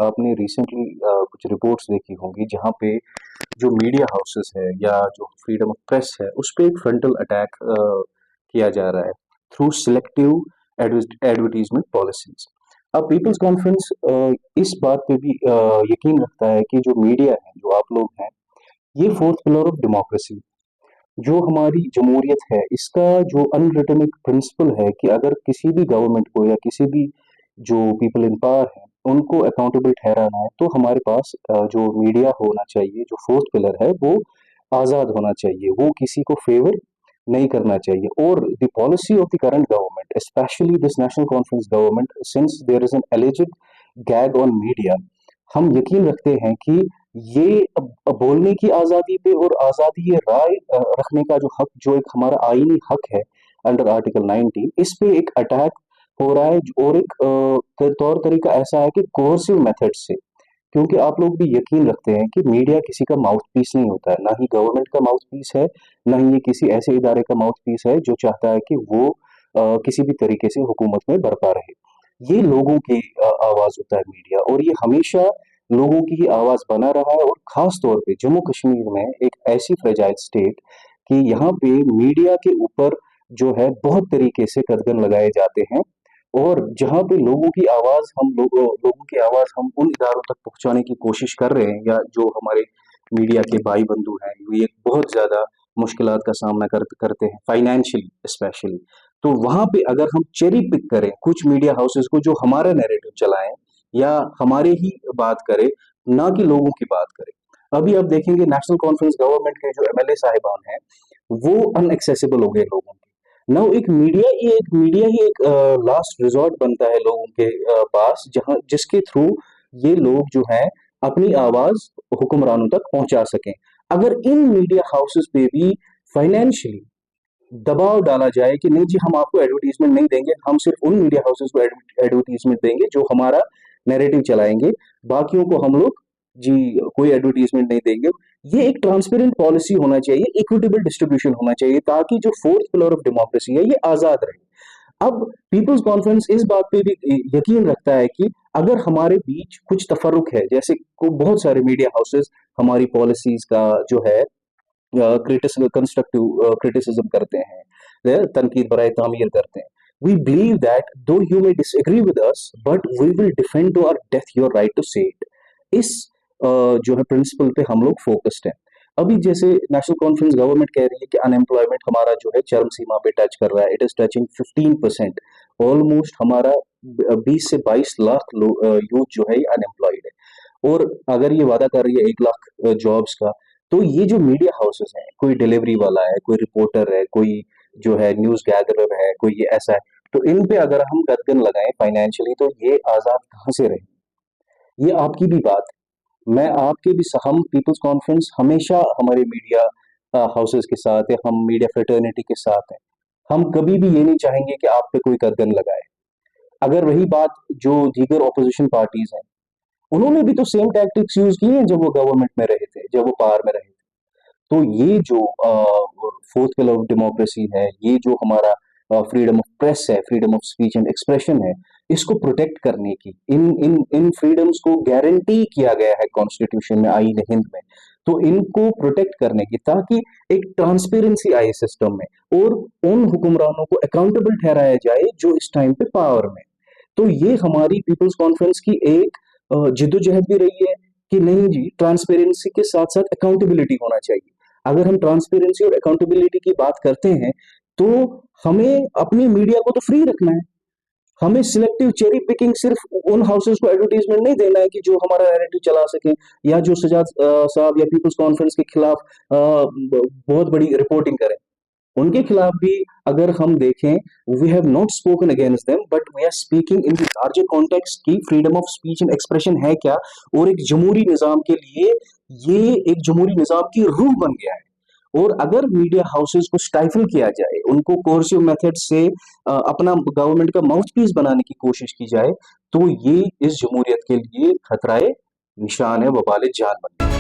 आपने रिसेंटली कुछ रिपोर्ट्स देखी होंगी जहाँ पे जो मीडिया हाउसेस है या जो फ्रीडम ऑफ प्रेस है उस पे एक फ्रंटल अटैक किया जा रहा है थ्रू सिलेक्टिव एडवर्टीजमेंट पॉलिसीज। अब पीपल्स कॉन्फ्रेंस इस बात पे भी यकीन रखता है कि जो मीडिया है, जो आप लोग हैं, ये फोर्थ पिलर ऑफ डेमोक्रेसी, जो हमारी जमहूरियत है, इसका जो अनरिटन एक प्रिंसिपल है कि अगर किसी भी गवर्नमेंट को या किसी भी जो पीपल इन पावर है उनको अकाउंटेबल ठहराना है तो हमारे पास जो मीडिया होना चाहिए, जो फोर्थ पिलर है, वो आज़ाद होना चाहिए, वो किसी को फेवर नहीं करना चाहिए। और the policy of the current government, specially this national conference government, since there is an alleged gag on media, हम यकीन रखते हैं कि ये बोलने की आज़ादी पे और आज़ादी ये राय रखने का जो हक, जो एक हमारा आईनी हक है अंडर आर्टिकल 19, इस पे एक अटैक हो रहा है। और एक तौर तरीका ऐसा है कि कोर्सिव मेथड से, क्योंकि आप लोग भी यकीन रखते हैं कि मीडिया किसी का माउथ पीस नहीं होता है, ना ही गवर्नमेंट का माउथ पीस है, ना ही ये किसी ऐसे इदारे का माउथ पीस है जो चाहता है कि वो किसी भी तरीके से हुकूमत में बरपा रहे। ये लोगों की आवाज होता है मीडिया, और ये हमेशा लोगों की ही आवाज बना रहा है। और खास तौर पे जम्मू कश्मीर में एक ऐसी फ्रेजाइल स्टेट कि यहाँ पे मीडिया के ऊपर जो है बहुत तरीके से कदगन लगाए जाते हैं, और जहाँ पे लोगों की आवाज हम उन इदारों तक पहुंचाने की कोशिश कर रहे हैं, या जो हमारे मीडिया के भाई बंधु हैं, ये बहुत ज्यादा मुश्किलात का सामना करते हैं फाइनेंशियली स्पेशली। तो वहां पे अगर हम चेरी पिक करें कुछ मीडिया हाउसेस को जो हमारा नैरेटिव चलाएं या हमारे ही बात करें, ना कि लोगों की बात करें। अभी आप देखेंगे नेशनल कॉन्फ्रेंस गवर्नमेंट के जो एमएलए साहिबान हैं वो अनएक्सेसिबल हो गए लोगों के। नाउ एक मीडिया ही एक लास्ट रिजॉर्ट बनता है लोगों के पास, जहां जिसके थ्रू ये लोग जो हैं अपनी आवाज हुक्मरानों तक पहुंचा सकें। अगर इन मीडिया हाउसेस पे भी फाइनेंशियली दबाव डाला जाए कि नहीं जी, हम आपको एडवर्टीजमेंट नहीं देंगे, हम सिर्फ उन मीडिया हाउसेस को एडवर्टीजमेंट देंगे जो हमारा नैरेटिव चलाएंगे, बाकियों को हम लोग जी कोई एडवर्टीजमेंट नहीं देंगे। ये एक ट्रांसपेरेंट पॉलिसी होना चाहिए, इक्विटेबल डिस्ट्रीब्यूशन होना चाहिए, ताकि जो फोर्थ पिलर ऑफ डेमोक्रेसी है ये आजाद रहे। अब पीपल्स कॉन्फ्रेंस इस बात पे भी यकीन रखता है कि अगर हमारे बीच कुछ तफरुक है, जैसे को बहुत सारे मीडिया हाउसेस हमारी पॉलिसीज का जो है कंस्ट्रक्टिव क्रिटिसिज्म करते हैं, तनकीद बराए तामीर करते हैं। We believe that though you may disagree with us, but we will defend to our death your right to say it. इस जो है प्रिंसिपल पे हम लोग फोकस्ड हैं। अभी जैसे नेशनल कॉन्फ्रेंस गवर्नमेंट कह रही है कि अनएम्प्लॉयमेंट हमारा जो है चरम सीमा पे टच कर रहा है, इट इज टचिंग 15%। ऑलमोस्ट हमारा 20 से 22 लाख यूथ जो है ये अनएम्प्लॉयड है। और अगर ये वादा कर रही है 1 लाख जॉब्स का, तो ये जो मीडिया हाउसेस हैं, कोई डिलीवरी वाला है, कोई रिपोर्टर है, कोई जो है न्यूज गैदरर है, कोई ये ऐसा है, तो इन पे अगर हम कदगन लगाएं फाइनेंशियली तो ये आजाद कहाँ से रहे? ये आपकी भी बात है, मैं आपके भी हम पीपल्स कॉन्फ्रेंस हमेशा हमारे मीडिया हाउसेस के साथ है, हम मीडिया फ्रेटर्निटी के साथ हैं। हम कभी भी ये नहीं चाहेंगे कि आप पे कोई कदगन लगाए। अगर रही बात जो दीगर ऑपोजिशन पार्टीज हैं, उन्होंने भी तो सेम टैक्टिक्स यूज की हैं जब वो गवर्नमेंट में रहे थे, जब वो पावर में रहे थे। तो ये जो फोर्थ पिलर ऑफ डेमोक्रेसी है, ये जो हमारा फ्रीडम ऑफ प्रेस है, freedom of speech and expression है, इसको प्रोटेक्ट करने की, इन इन इन फ्रीडम्स को गारंटी किया गया है कॉन्स्टिट्यूशन में, आईन हिंद में। तो इनको प्रोटेक्ट करने की, ताकि एक ट्रांसपेरेंसी आए सिस्टम में और उन हुक्मरानों को अकाउंटेबल ठहराया जाए जो इस टाइम पे पावर में। तो ये हमारी पीपल्स कॉन्फ्रेंस की एक जिद्दोजहद भी रही है कि नहीं जी, ट्रांसपेरेंसी के साथ साथ अकाउंटेबिलिटी होना चाहिए। अगर हम ट्रांसपेरेंसी और अकाउंटेबिलिटी की बात करते हैं तो हमें अपनी मीडिया को तो फ्री रखना है। हमें सिलेक्टिव चेरी पिकिंग, सिर्फ उन हाउसेस को एडवर्टीजमेंट नहीं देना है कि जो हमारा नैरेटिव चला सके, या जो सजाद साहब या पीपल्स कॉन्फ्रेंस के खिलाफ बहुत बड़ी रिपोर्टिंग करें। उनके खिलाफ भी अगर हम देखें, we have not spoken against them, but we are speaking in the larger context की freedom of speech and expression है क्या, और एक जमहूरी निजाम के लिए ये एक जमहूरी निजाम की रूह बन गया है। और अगर मीडिया हाउसेस को स्टाइफल किया जाए, उनको कोर्सिव मेथड से अपना गवर्नमेंट का माउथपीस बनाने की कोशिश की जाए, तो ये इस जमहूरियत के लिए खतराए निशान है, वबाले जान बन